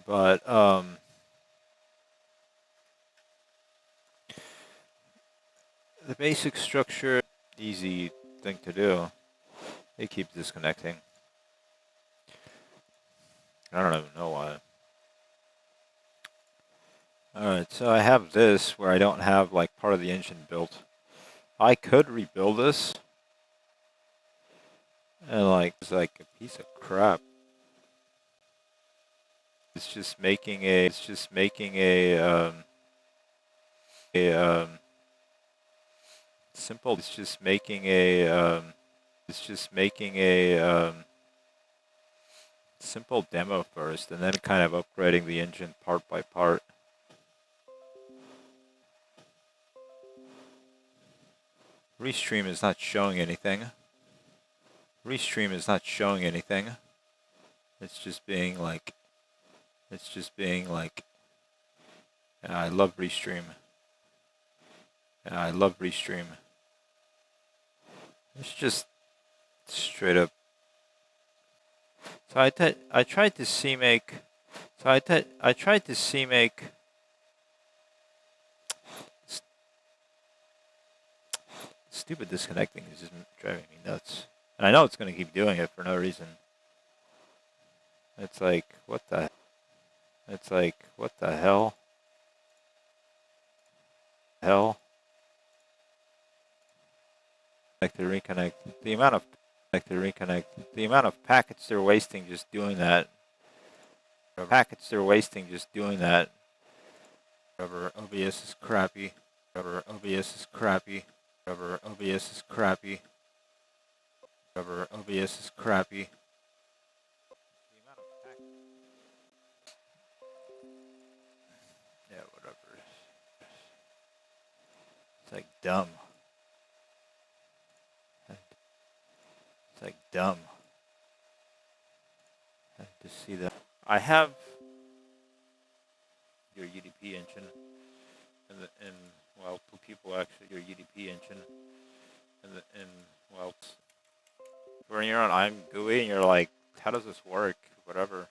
But the basic structure, easy thing to do. It keeps disconnecting. I don't even know why. Alright, so I have this where I don't have like part of the engine built. I could rebuild this. And like, it's like a piece of crap. It's just making a, simple, simple demo first, and then kind of upgrading the engine part by part. Restream is not showing anything. It's just being like, yeah, I love Restream. It's just straight up. So I tried to CMake. Stupid disconnecting is just driving me nuts. And I know it's going to keep doing it for no reason. It's like, what the hell? Like to reconnect. The amount of packets they're wasting just doing that. Whatever, OBS is crappy. Yeah, whatever. It's like dumb. I have to see that. I have your UDP engine, and well, people actually your UDP engine, and well, when you're on I'm GUI and you're like, how does this work? Whatever.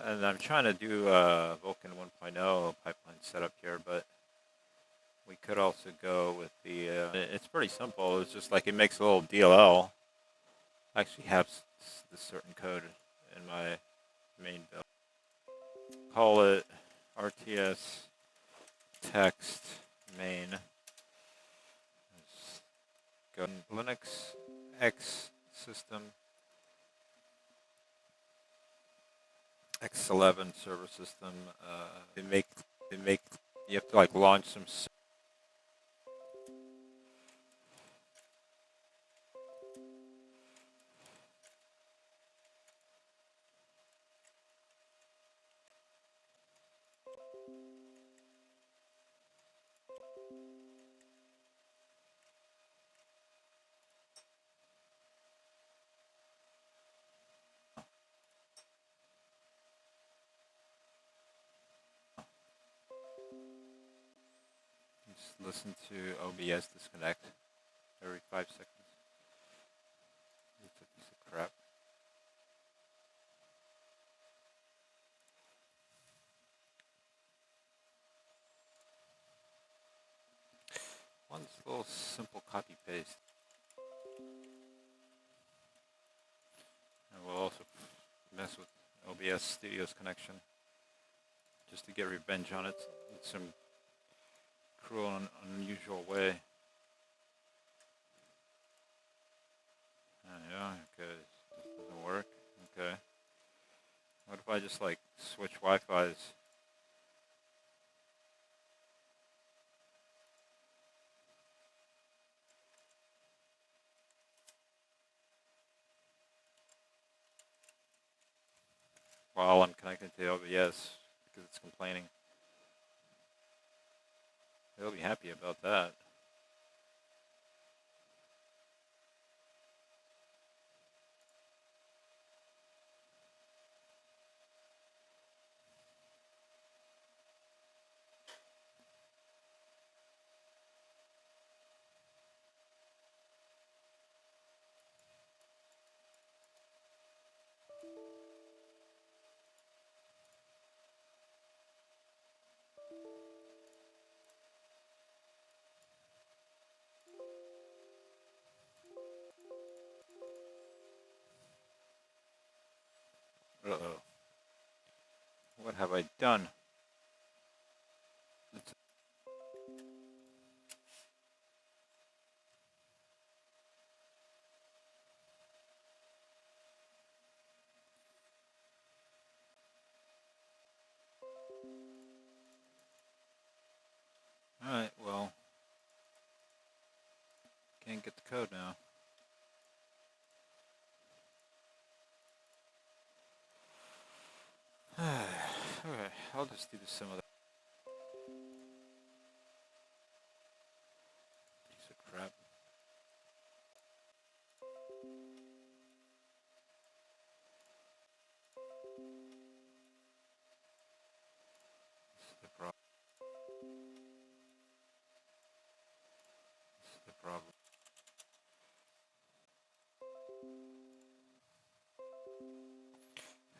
And I'm trying to do Vulkan 1.0 pipeline setup here, but we could also go with the. It's pretty simple. It's just like it makes a little DLL. I actually have this certain code in my main build. Call it RTS text main. Let's go Linux X system X11 server system. You have to like launch some. Just listen to OBS disconnect every 5 seconds. It's a piece of crap. One little simple copy paste. And we'll also mess with OBS Studio's connection just to get revenge on it in some cruel and unusual way. Yeah, okay, this doesn't work. Okay. What if I just like switch Wi-Fi's? While I'm connected to OBS because it's complaining. They'll be happy about that. have I done? Alright, well, can't get the code now. Okay, I'll just do the similar piece of crap. This is the problem. This is the problem.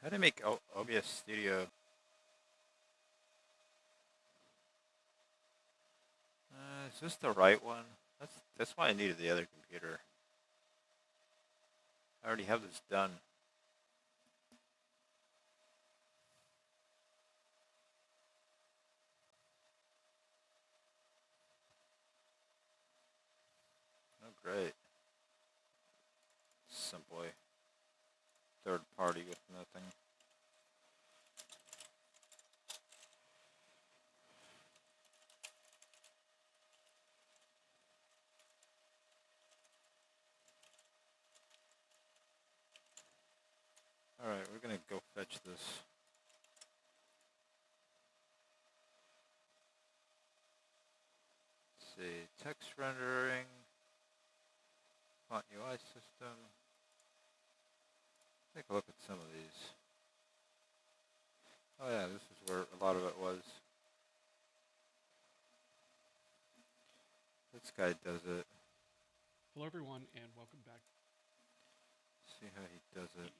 How do I make OBS Studio? Is this the right one? That's why I needed the other computer. I already have this done. Oh, great. Simply third party with nothing. Alright, we're gonna go fetch this. Let's see, text rendering, font UI system. Take a look at some of these. Oh yeah, this is where a lot of it was. This guy does it. Hello everyone and welcome back. See how he does it.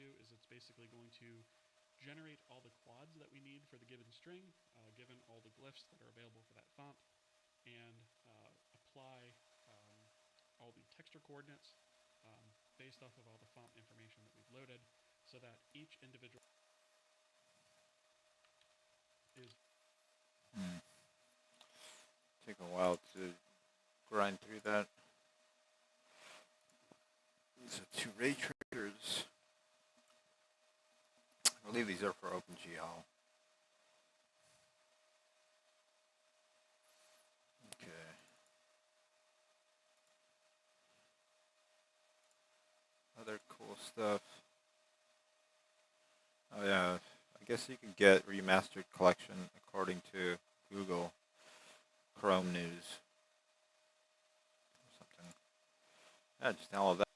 Is it's basically going to generate all the quads that we need for the given string, given all the glyphs that are available for that font, and apply all the texture coordinates based off of all the font information that we've loaded, so that each individual is Take a while to grind through that. These are two ray tracers. I believe these are for OpenGL. Okay. Other cool stuff. Oh yeah, I guess you can get remastered collection according to Google Chrome News or something. Yeah, just download that.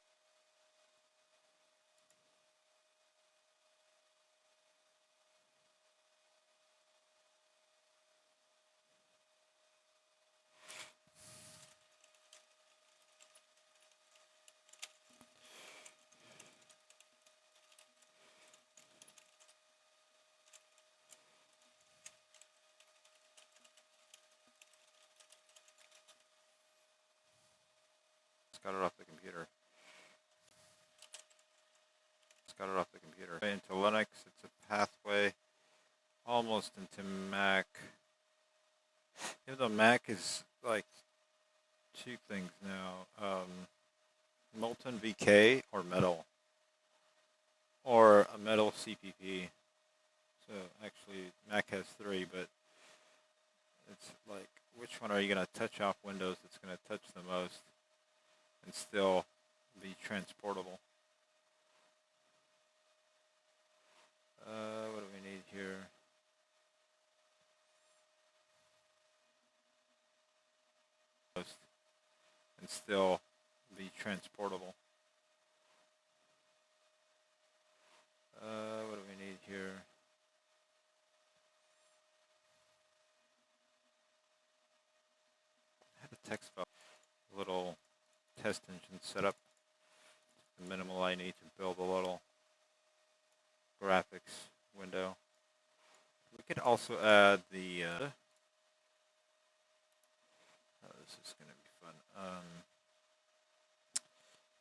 Just got it off the computer. Got it off the computer. Into Linux, it's a pathway almost into Mac. Even though Mac is like two things now, Molten VK or Metal, or a Metal CPP. So actually Mac has three, but it's like, which one are you going to touch off Windows that's going to touch the most and still be transportable? What do we need here? And still be transportable. What do we need here? I have a text file, little test engine set up. The minimal I need to build a little graphics window. We could also add the. Oh, this is going to be fun.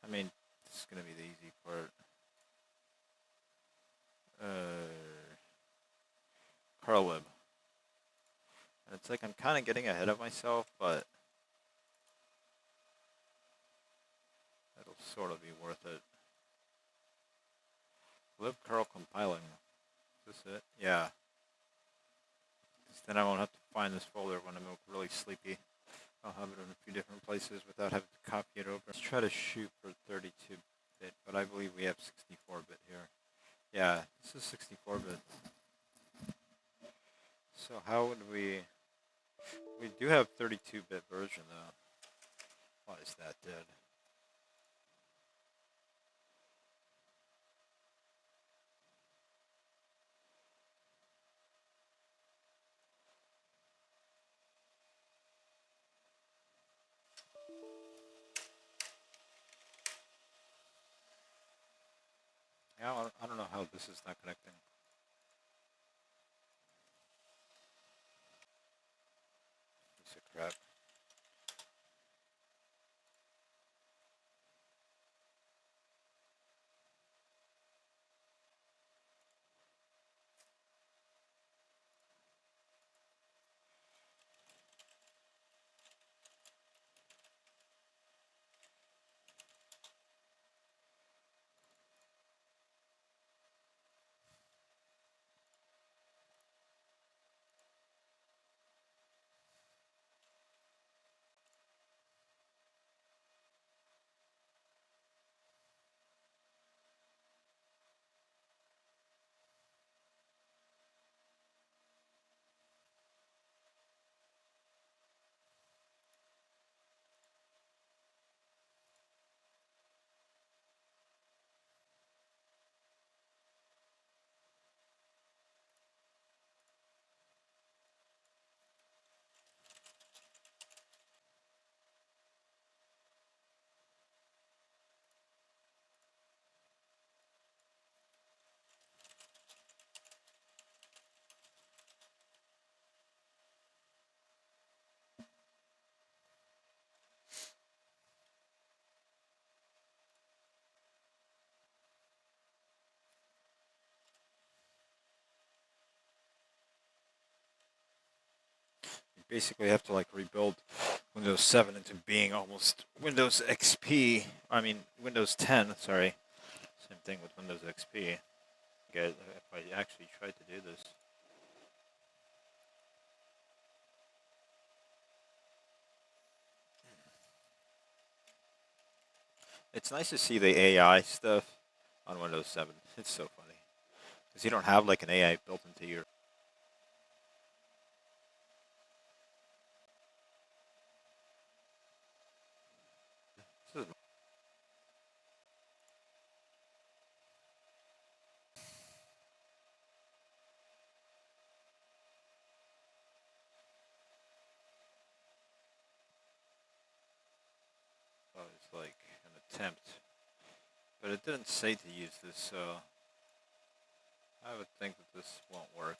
I mean, this is going to be the easy part. prolib. And it's like I'm kind of getting ahead of myself, but it'll sort of be worth it. Libcurl compiling. Is this it? Yeah. Then I won't have to find this folder when I'm really sleepy. I'll have it in a few different places without having to copy it over. Let's try to shoot for 32-bit, but I believe we have 64-bit here. Yeah, this is 64-bit. So how would we do have 32-bit version though. Why is that dead? Yeah, I don't know how this is not connecting. Piece of crap. You basically have to like rebuild Windows 7 into being almost Windows XP. I mean Windows 10. Sorry. Same thing with Windows XP. Okay, if I actually tried to do this. It's nice to see the AI stuff on Windows 7. It's so funny. Because you don't have like an AI built into your... This is... Oh, it's like an attempt. But it didn't say to use this, so... I would think that this won't work.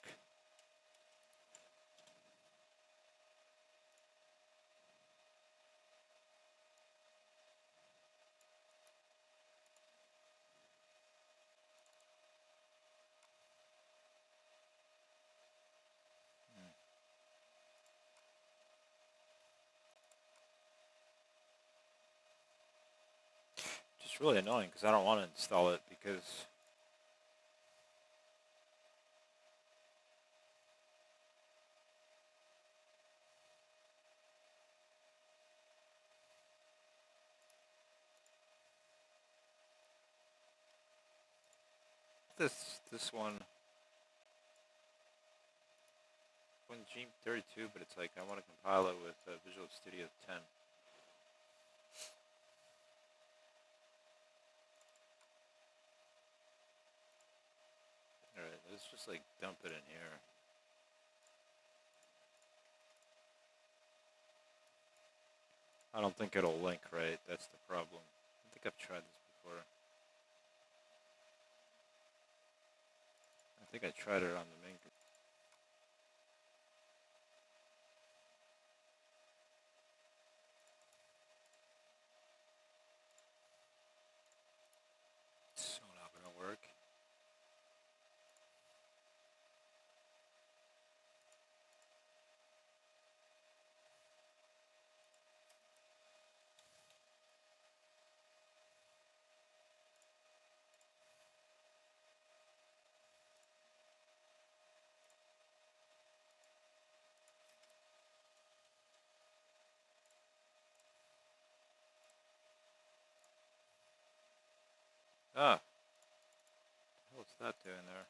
Just really annoying because I don't want to install it because... This one... G32, but it's like I want to compile it with Visual Studio 10. Alright, let's just like dump it in here. I don't think it'll link right, that's the problem. I think I've tried this before. I think I tried it on the main computer. So not gonna work. Ah, what's that doing there?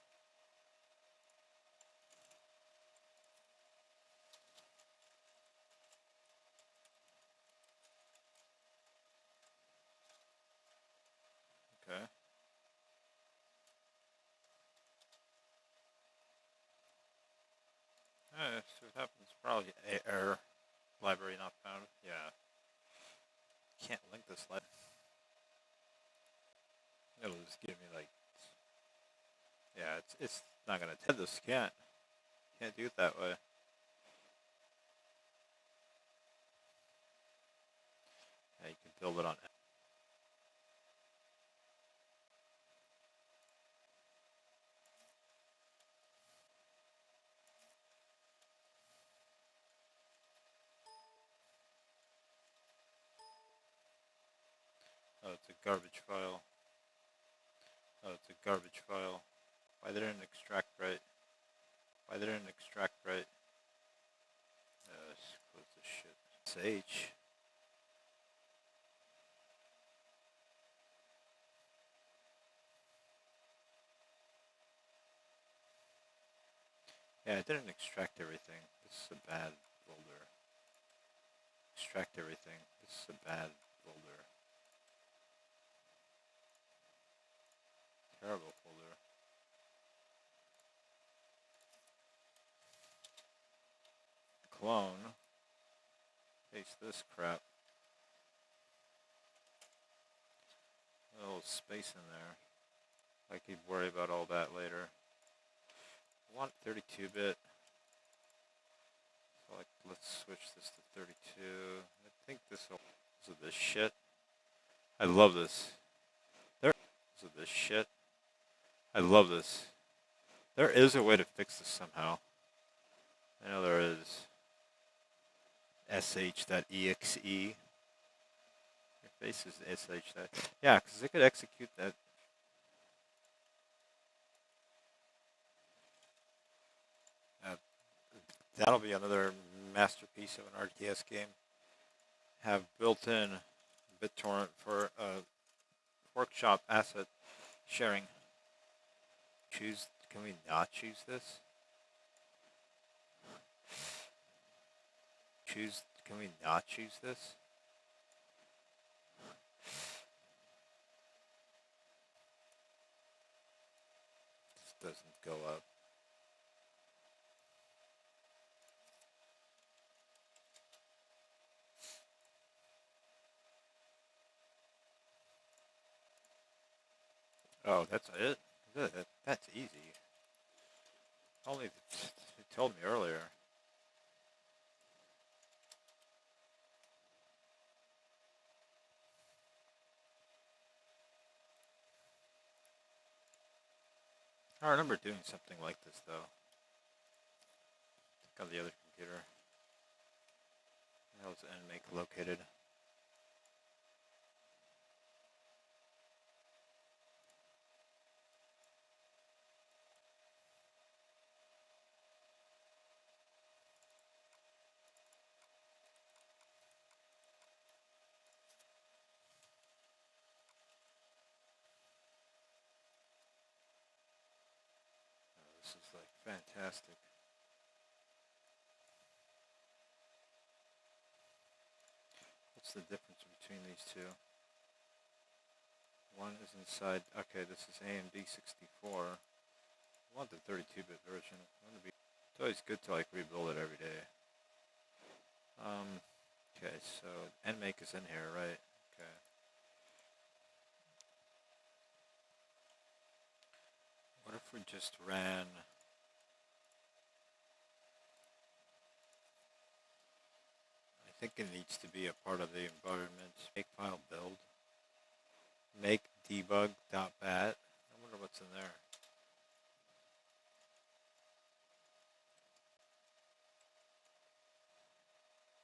Okay. See what happens. Probably error. Library not found. Yeah. Can't link this library. It'll just give me like. Yeah, it's not gonna tell this. Can't do it that way. Yeah, you can build it on. Oh, it's a garbage file. Oh, it's a garbage file. Why they didn't extract right? Why they didn't extract right? Let's close this shit. SH. Yeah, it didn't extract everything. This is a bad folder. Extract everything. This is a bad folder. Terrible folder. Clone. Paste this crap. A little space in there. I could worry about all that later. I want 32-bit. So like, let's switch this to 32. I think this will. This shit. I love this. This shit. I love this. There is a way to fix this somehow. I know there is. sh.exe. Your face is sh. Yeah, because it could execute that. That'll be another masterpiece of an RTS game. Have built-in BitTorrent for workshop asset sharing. Choose. Can we not choose this? Choose. Can we not choose this? This doesn't go up. Oh, that's it? That's easy. Only you told me earlier. I remember doing something like this, though. On the other computer. How was nmake located? Oh, this is like fantastic. What's the difference between these two? One is inside. Okay, this is AMD 64. I want the 32-bit version. It's always good to like rebuild it every day. Okay, so nmake is in here, right? Okay. What if we just ran? I think it needs to be a part of the environment. Make file build. Make debug.bat. I wonder what's in there.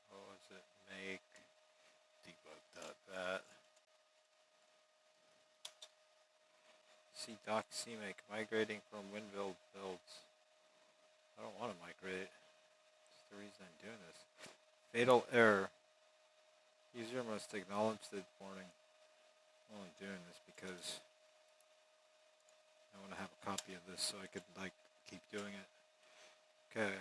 What was it? Make debug.bat. cdoc cmake. Migrating from WinBuild builds. I don't want to migrate. That's the reason I'm doing this. Fatal error. User must acknowledge the warning. I'm only doing this because I want to have a copy of this so I could like keep doing it. Okay.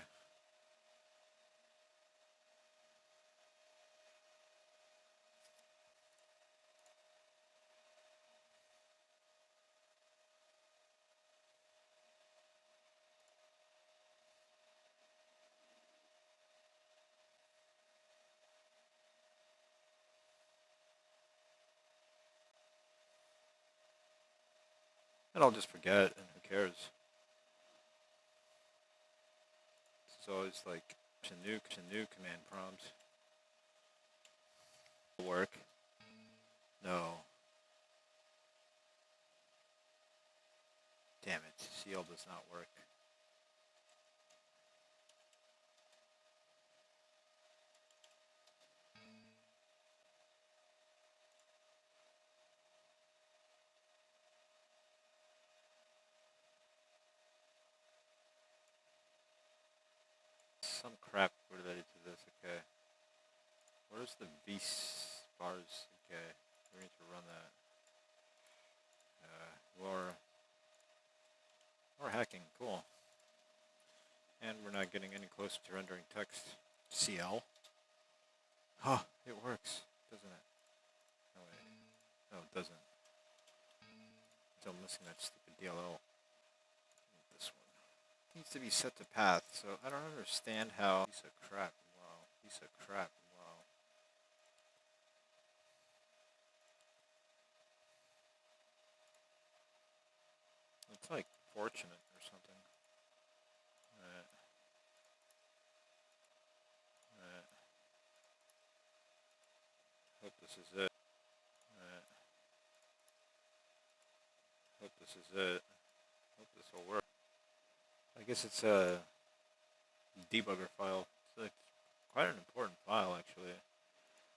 And I'll just forget, and who cares? It's always like a new command prompt. Work? No. Damn it, CL does not work. Some crap related to this, okay. Where's the V bars? Okay, we need to run that. Or hacking, cool. And we're not getting any closer to rendering text. CL? Huh, it works, doesn't it? No, wait. No, it doesn't. Still missing that stupid DLL. This one. Needs to be set to path, so I don't understand how. Piece of crap, wow. Piece of crap, wow. It's like fortunate or something. Alright. Alright. Hope this is it. Alright. Hope this is it. Hope this will work. I guess it's a debugger file. It's like quite an important file, actually.